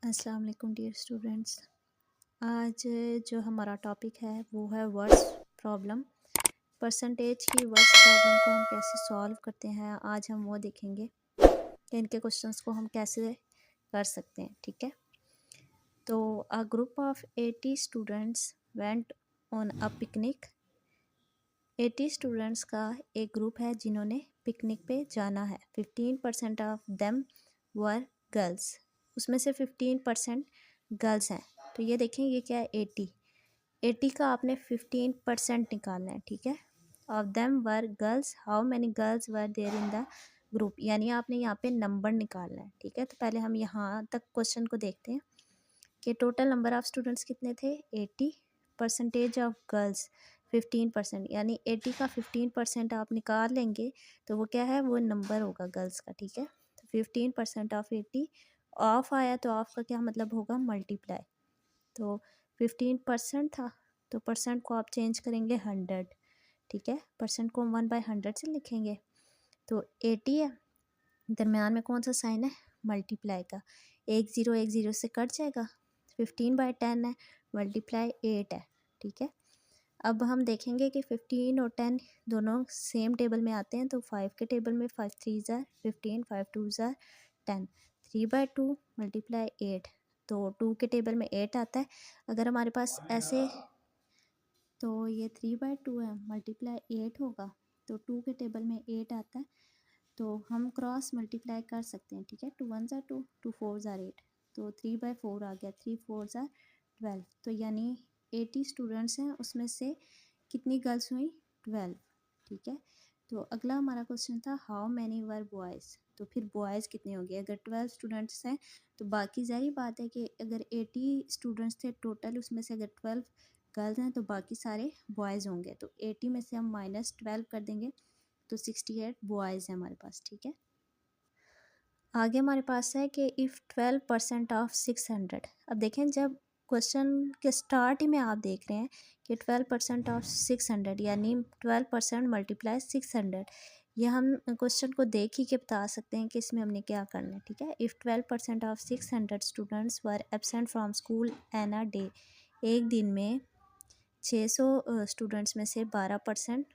अस्सलाम वालेकुम dear students. आज जो हमारा टॉपिक है वो है वर्ड्स प्रॉब्लम। परसेंटेज की वर्ड्स प्रॉब्लम को हम कैसे सॉल्व करते हैं, आज हम वो देखेंगे कि इनके क्वेश्चंस को हम कैसे कर सकते हैं। ठीक है, तो a group of 80 students went on a picnic. 80 students का एक ग्रुप है जिन्होंने पिकनिक पे जाना है। 15% ऑफ देम वर गर्ल्स, उसमें से 15% गर्ल्स हैं। तो ये देखें, ये क्या है, 80 का आपने 15% निकालना है। ठीक है, of them were girls, how many girls were there in the group, यानी आपने यहाँ पे नंबर निकालना है। ठीक है, तो पहले हम यहाँ तक क्वेश्चन को देखते हैं कि टोटल नंबर ऑफ़ स्टूडेंट्स कितने थे, 80। परसेंटेज ऑफ गर्ल्स 15%, यानी 80 का 15% आप निकाल लेंगे तो वो क्या है, वो नंबर होगा गर्ल्स का। ठीक है, तो 15% ऑफ 80, ऑफ आया तो ऑफ का क्या मतलब होगा, मल्टीप्लाई। तो 15% था तो परसेंट को आप चेंज करेंगे 100। ठीक है, परसेंट को हम 1/100 से लिखेंगे। तो 80 है, दरम्यान में कौन सा साइन है, मल्टीप्लाई का। एक ज़ीरो से कट जाएगा। 15/10 है, मल्टीप्लाई 8 है। ठीक है, अब हम देखेंगे कि 15 और 10 दोनों सेम टेबल में आते हैं। तो 5 के टेबल में 5 3 ज़ार 15, 5 2 ज़ार 10, 3/2 मल्टीप्लाई 8। तो 2 के टेबल में 8 आता है। अगर हमारे पास ऐसे, तो ये 3/2 है, मल्टीप्लाई 8 होगा। तो 2 के टेबल में 8 आता है, तो हम क्रॉस मल्टीप्लाई कर सकते हैं। ठीक है, 2 1 ज़ार 2, 2 4 ज़ार 8, तो 3/4 आ गया, 3 4 ज़ार 12। तो यानी 80 स्टूडेंट्स हैं, उसमें से कितनी गर्ल्स हुई, 12। ठीक है, तो अगला हमारा क्वेश्चन था हाउ मैनी वर बॉयज़, तो फिर बॉयज़ कितने होंगे। अगर 12 स्टूडेंट्स हैं तो बाकी ज़ाहिर बात है कि अगर 80 स्टूडेंट्स थे टोटल, उसमें से अगर 12 गर्ल्स हैं तो बाकी सारे बॉयज़ होंगे। तो 80 में से हम -12 कर देंगे तो 68 बॉयज़ हैं हमारे पास। ठीक है, आगे हमारे पास है कि इफ़ 12% ऑफ 600। अब देखें, जब क्वेश्चन के स्टार्ट ही में आप देख रहे हैं कि 12% ऑफ 600, यानी 12% मल्टीप्लाई 600, ये हम क्वेश्चन को देख ही के बता सकते हैं कि इसमें हमने क्या करना है। ठीक है, if 12% of 600 students were absent from school on a day, एक दिन में 600 स्टूडेंट्स में से 12%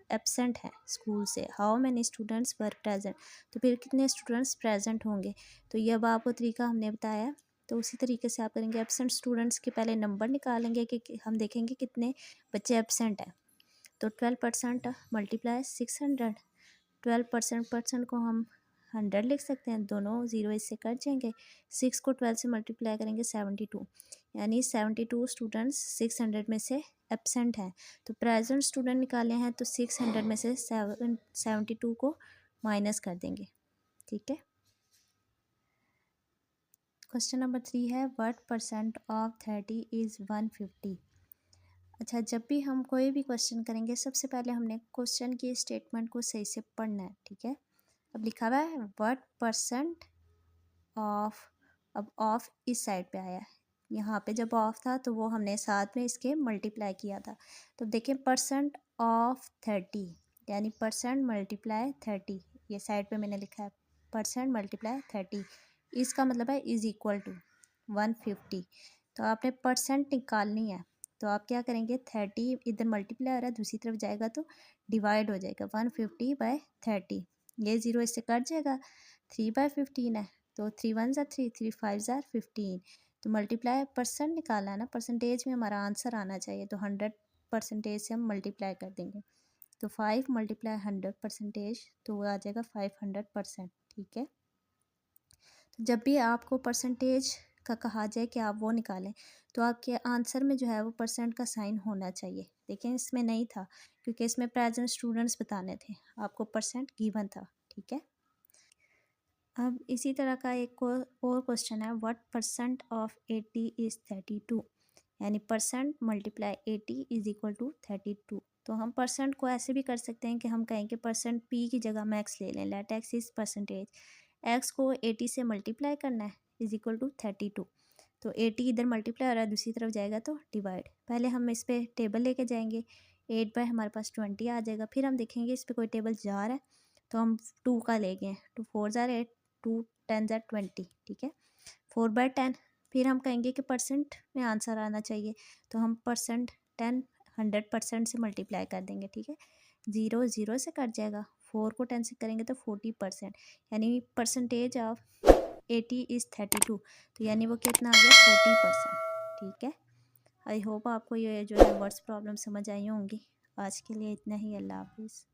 एबसेंट हैं स्कूल से। How many students were present, तो फिर कितने स्टूडेंट्स प्रेजेंट होंगे। तो ये अब आपको तरीका हमने बताया, तो उसी तरीके से आप करेंगे। एबसेंट स्टूडेंट्स के पहले नंबर निकालेंगे कि हम देखेंगे कितने बच्चे एबसेंट हैं। तो 12% मल्टीप्लाई 600, 12% परसेंट को हम 100 लिख सकते हैं, दोनों ज़ीरो इससे कट जाएंगे। 6 को 12 से मल्टीप्लाई करेंगे 72, यानी 72 स्टूडेंट्स 600 में से एबसेंट हैं। तो प्रेजेंट स्टूडेंट निकाले हैं तो 600 में से 72 को माइनस कर देंगे। ठीक है, क्वेश्चन नंबर 3 है व्हाट परसेंट ऑफ 30 इज़ 150। अच्छा, जब भी हम कोई भी क्वेश्चन करेंगे सबसे पहले हमने क्वेश्चन की स्टेटमेंट को सही से पढ़ना है। ठीक है, अब लिखा हुआ है व्हाट परसेंट ऑफ, अब ऑफ इस साइड पे आया है, यहाँ पे जब ऑफ था तो वो हमने साथ में इसके मल्टीप्लाई किया था। तो देखें, परसेंट ऑफ 30, यानी परसेंट मल्टीप्लाई 30, ये साइड पे मैंने लिखा है परसेंट मल्टीप्लाई 30, इसका मतलब है इज़ इक्वल टू 150। तो आपने परसेंट निकालनी है, तो आप क्या करेंगे, 30 इधर मल्टीप्लाई हो रहा है, दूसरी तरफ जाएगा तो डिवाइड हो जाएगा, 150/30, ये ज़ीरो इससे कट जाएगा। 3/15 है, तो 3 1 ज़ार 3, 3 5 ज़ार 15। तो मल्टीप्लाई परसेंट निकालना है ना, परसेंटेज में हमारा आंसर आना चाहिए, तो 100% से हम मल्टीप्लाई कर देंगे। तो 5 मल्टीप्लाई 100%, तो वो आ जाएगा 500%। ठीक है, तो जब भी आपको परसेंटेज का कहा जाए कि आप वो निकालें, तो आपके आंसर में जो है वो परसेंट का साइन होना चाहिए। लेकिन इसमें नहीं था, क्योंकि इसमें प्रेजेंट स्टूडेंट्स बताने थे, आपको परसेंट गिवन था। ठीक है, अब इसी तरह का एक और क्वेश्चन है व्हाट परसेंट ऑफ 80 इज़ 32, यानी percent multiply 80 is equal to 32। तो हम परसेंट को ऐसे भी कर सकते हैं कि हम कहें कि परसेंट पी की जगह हम एक्स ले लें, let X is percentage, X को 80 से मल्टीप्लाई करना है इज़ इक्वल टू 32। तो 80 इधर मल्टीप्लाई हो रहा है, दूसरी तरफ जाएगा तो डिवाइड। पहले हम इस पर टेबल लेके जाएंगे, 8 हमारे पास 20 आ जाएगा। फिर हम देखेंगे इस पर कोई टेबल जा रहा है तो हम 2 का लेंगे, 2 4 ज़ार 8, 2 10 ज़ार 20। ठीक है, 4/10, फिर हम कहेंगे कि परसेंट में आंसर आना चाहिए, तो हम परसेंट 10 100% से मल्टीप्लाई कर देंगे, ठीक है। 0 0 से कट जाएगा, 4 को 10 से करेंगे तो 40%, यानी परसेंटेज ऑफ 80 इज़ 32, तो यानी वो कितना आ गया 40%, ठीक है। आई होप आपको ये जो है वर्ड्स प्रॉब्लम समझ आई होंगी। आज के लिए इतना ही, अल्लाह हाफिज़।